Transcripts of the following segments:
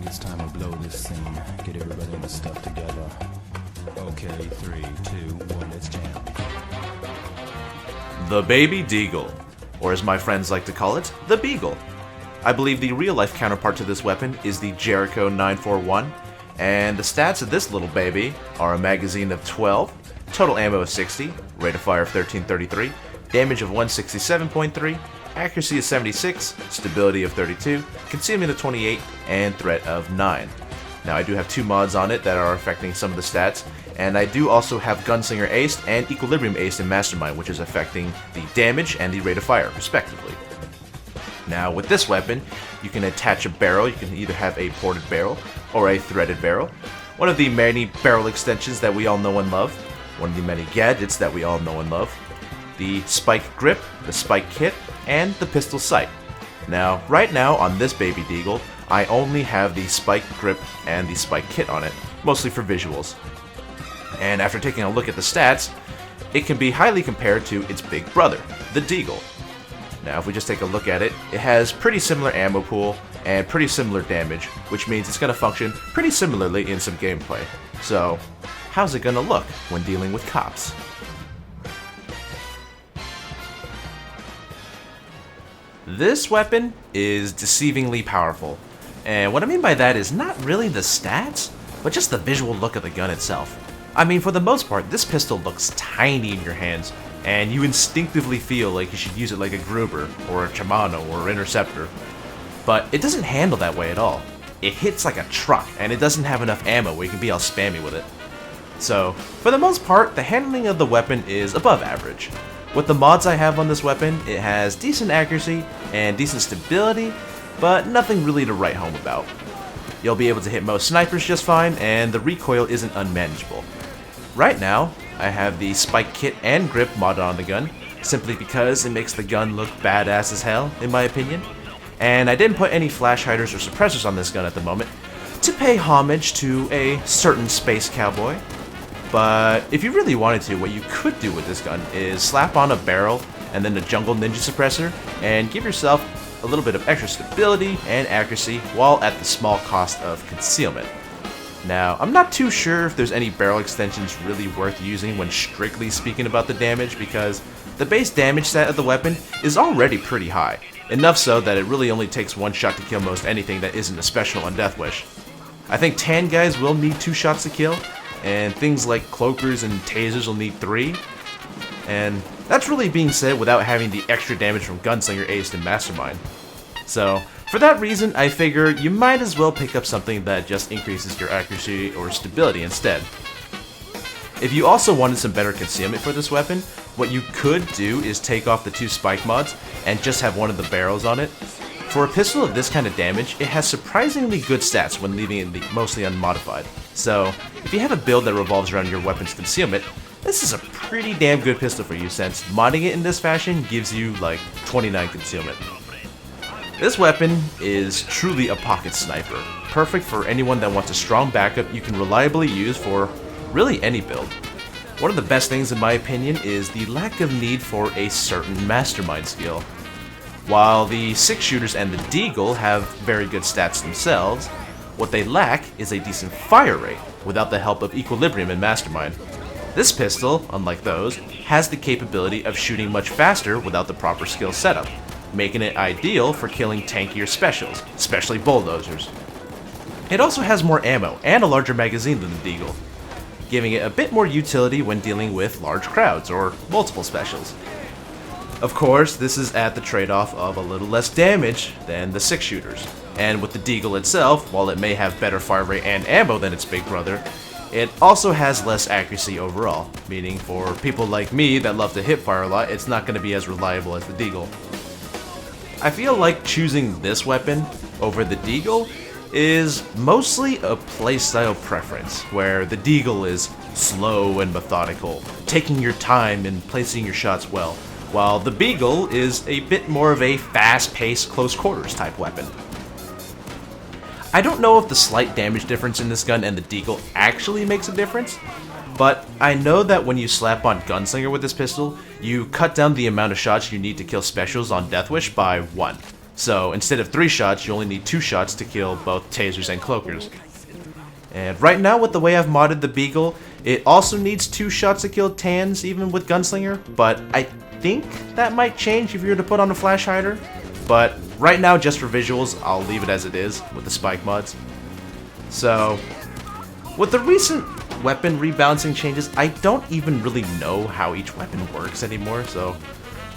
it's time to blow this scene. Get everybody in the stuff together. Okay, 3, 2, 1, let's jam. The Baby Deagle, or as my friends like to call it, the Beagle. I believe the real-life counterpart to this weapon is the Jericho 941, and the stats of this little baby are a magazine of 12, total ammo of 60, rate of fire of 1333, damage of 167.3, accuracy of 76, stability of 32, concealment of 28, and threat of 9. Now I do have 2 mods on it that are affecting some of the stats, and I do also have Gunslinger Aced and Equilibrium Aced in Mastermind, which is affecting the damage and the rate of fire, respectively. Now with this weapon, you can attach a barrel. You can either have a ported barrel or a threaded barrel, one of the many barrel extensions that we all know and love, one of the many gadgets that we all know and love, the spike grip, the spike kit, and the pistol sight. Now, right now on this Baby Deagle, I only have the spike grip and the spike kit on it, mostly for visuals. And after taking a look at the stats, it can be highly compared to its big brother, the Deagle. Now, if we just take a look at it, it has pretty similar ammo pool and pretty similar damage, which means it's going to function pretty similarly in some gameplay. So, how's it going to look when dealing with cops? This weapon is deceivingly powerful, and what I mean by that is not really the stats, but just the visual look of the gun itself. I mean, for the most part, this pistol looks tiny in your hands, and you instinctively feel like you should use it like a Gruber, or a Shimano, or an Interceptor. But it doesn't handle that way at all. It hits like a truck, and it doesn't have enough ammo where you can be all spammy with it. So, for the most part, the handling of the weapon is above average. With the mods I have on this weapon, it has decent accuracy and decent stability, but nothing really to write home about. You'll be able to hit most snipers just fine, and the recoil isn't unmanageable. Right now, I have the spike kit and grip modded on the gun, simply because it makes the gun look badass as hell, in my opinion. And I didn't put any flash hiders or suppressors on this gun at the moment, to pay homage to a certain space cowboy. But if you really wanted to, what you could do with this gun is slap on a barrel and then a jungle ninja suppressor and give yourself a little bit of extra stability and accuracy while at the small cost of concealment. Now, I'm not too sure if there's any barrel extensions really worth using when strictly speaking about the damage, because the base damage stat of the weapon is already pretty high, enough so that it really only takes 1 shot to kill most anything that isn't a special on Death Wish. I think tan guys will need 2 shots to kill, and things like cloakers and tasers will need 3. And that's really being said without having the extra damage from Gunslinger Aced and Mastermind. So, for that reason, I figure you might as well pick up something that just increases your accuracy or stability instead. If you also wanted some better concealment for this weapon, what you could do is take off the 2 spike mods and just have one of the barrels on it. For a pistol of this kind of damage, it has surprisingly good stats when leaving it mostly unmodified. So, if you have a build that revolves around your weapon's concealment, this is a pretty damn good pistol for you, since modding it in this fashion gives you like 29 concealment. This weapon is truly a pocket sniper, perfect for anyone that wants a strong backup you can reliably use for really any build. One of the best things in my opinion is the lack of need for a certain mastermind skill. While the 6-shooters and the Deagle have very good stats themselves, what they lack is a decent fire rate without the help of Equilibrium and Mastermind. This pistol, unlike those, has the capability of shooting much faster without the proper skill setup, making it ideal for killing tankier specials, especially bulldozers. It also has more ammo and a larger magazine than the Deagle, giving it a bit more utility when dealing with large crowds or multiple specials. Of course, this is at the trade-off of a little less damage than the 6-shooters, and with the Deagle itself, while it may have better fire rate and ammo than its big brother, it also has less accuracy overall, meaning for people like me that love to hip fire a lot, it's not going to be as reliable as the Deagle. I feel like choosing this weapon over the Deagle is mostly a playstyle preference, where the Deagle is slow and methodical, taking your time and placing your shots well, while the Beagle is a bit more of a fast-paced, close-quarters type weapon. I don't know if the slight damage difference in this gun and the Deagle actually makes a difference, but I know that when you slap on Gunslinger with this pistol, you cut down the amount of shots you need to kill specials on Death Wish by 1. So instead of 3 shots, you only need 2 shots to kill both tasers and cloakers. And right now, with the way I've modded the Beagle, it also needs 2 shots to kill tans, even with Gunslinger, but I think that might change if you were to put on a flash hider. But right now, just for visuals, I'll leave it as it is with the spike mods. So, with the recent weapon rebalancing changes, I don't even really know how each weapon works anymore, so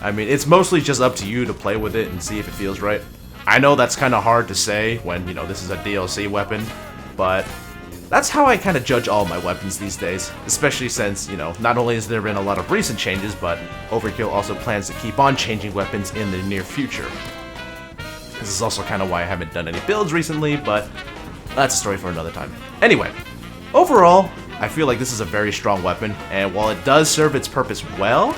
I mean, it's mostly just up to you to play with it and see if it feels right. I know that's kind of hard to say when, you know, this is a DLC weapon, but that's how I kind of judge all my weapons these days, especially since, you know, not only has there been a lot of recent changes, but Overkill also plans to keep on changing weapons in the near future. This is also kind of why I haven't done any builds recently, but that's a story for another time. Anyway, overall, I feel like this is a very strong weapon, and while it does serve its purpose well,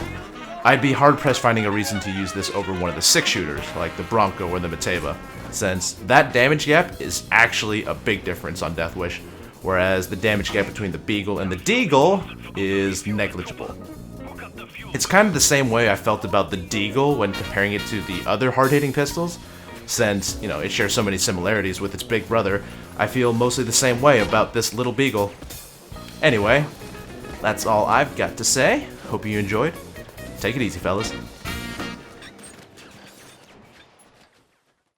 I'd be hard-pressed finding a reason to use this over one of the 6-shooters, like the Bronco or the Mateva, since that damage gap is actually a big difference on Death Wish, whereas the damage gap between the Beagle and the Deagle is negligible. It's kind of the same way I felt about the Deagle when comparing it to the other hard-hitting pistols, since, you know, it shares so many similarities with its big brother. I feel mostly the same way about this little Beagle. Anyway, that's all I've got to say. Hope you enjoyed. Take it easy, fellas.